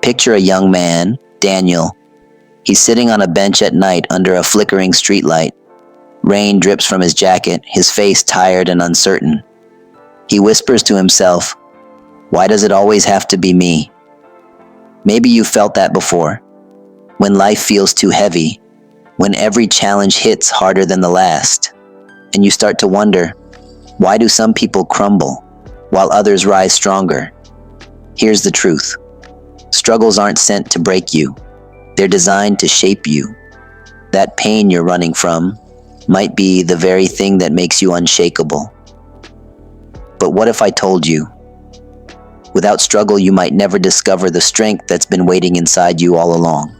Picture a young man, Daniel. He's sitting on a bench at night under a flickering streetlight. Rain drips from his jacket, his face tired and uncertain. He whispers to himself, "Why does it always have to be me?" Maybe you felt that before. When life feels too heavy, when every challenge hits harder than the last, and you start to wonder, why do some people crumble while others rise stronger? Here's the truth. Struggles aren't sent to break you. They're designed to shape you. That pain you're running from might be the very thing that makes you unshakable. But what if I told you, without struggle you might never discover the strength that's been waiting inside you all along?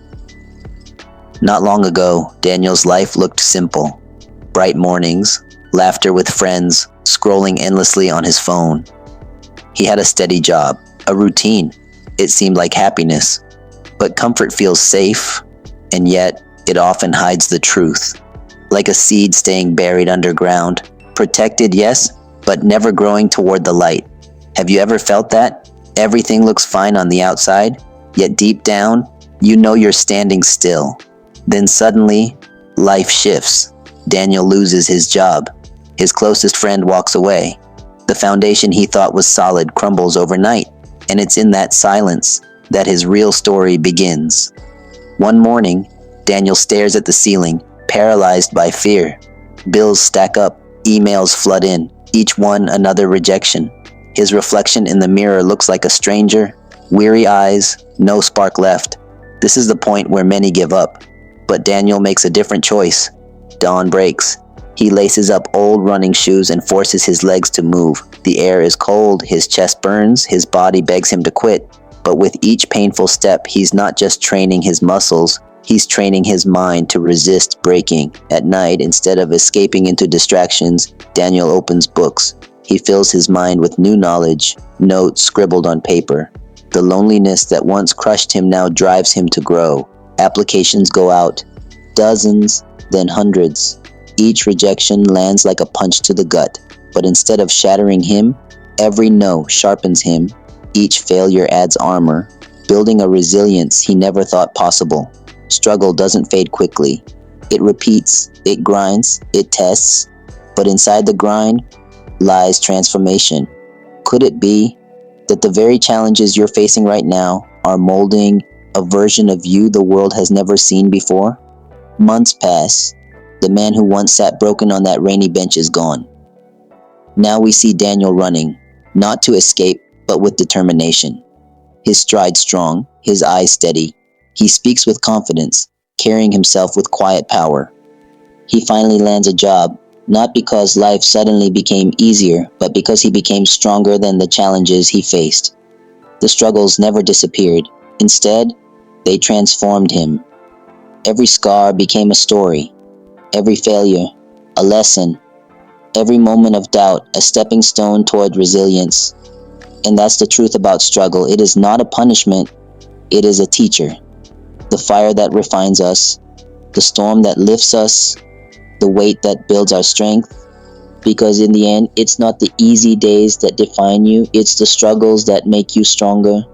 Not long ago, Daniel's life looked simple. Bright mornings, laughter with friends, scrolling endlessly on his phone. He had a steady job, a routine. It seemed like happiness. But comfort feels safe, and yet it often hides the truth. Like a seed staying buried underground. Protected, yes, but never growing toward the light. Have you ever felt that? Everything looks fine on the outside, yet deep down, you know you're standing still. Then suddenly, life shifts. Daniel loses his job. His closest friend walks away. The foundation he thought was solid crumbles overnight, and it's in that silence that his real story begins. One morning, Daniel stares at the ceiling, paralyzed by fear. Bills stack up, emails flood in, each one another rejection. His reflection in the mirror looks like a stranger, weary eyes, no spark left. This is the point where many give up. But Daniel makes a different choice. Dawn breaks. He laces up old running shoes and forces his legs to move. The air is cold, his chest burns, his body begs him to quit. But with each painful step, he's not just training his muscles, he's training his mind to resist breaking. At night, instead of escaping into distractions, Daniel opens books. He fills his mind with new knowledge, notes scribbled on paper. The loneliness that once crushed him now drives him to grow. Applications go out, dozens, then hundreds. Each rejection lands like a punch to the gut, but instead of shattering him, every no sharpens him. Each failure adds armor, building a resilience he never thought possible. Struggle doesn't fade quickly. It repeats, it grinds, it tests, but inside the grind lies transformation. Could it be that the very challenges you're facing right now are molding a version of you the world has never seen before? Months pass. The man who once sat broken on that rainy bench is gone. Now we see Daniel running, not to escape, but with determination. His stride strong, his eyes steady. He speaks with confidence, carrying himself with quiet power. He finally lands a job, not because life suddenly became easier, but because he became stronger than the challenges he faced. The struggles never disappeared. Instead, they transformed him. Every scar became a story. Every failure, a lesson. Every moment of doubt, a stepping stone toward resilience. And that's the truth about struggle. It is not a punishment. It is a teacher. The fire that refines us, the storm that lifts us, the weight that builds our strength. Because in the end, it's not the easy days that define you. It's the struggles that make you stronger.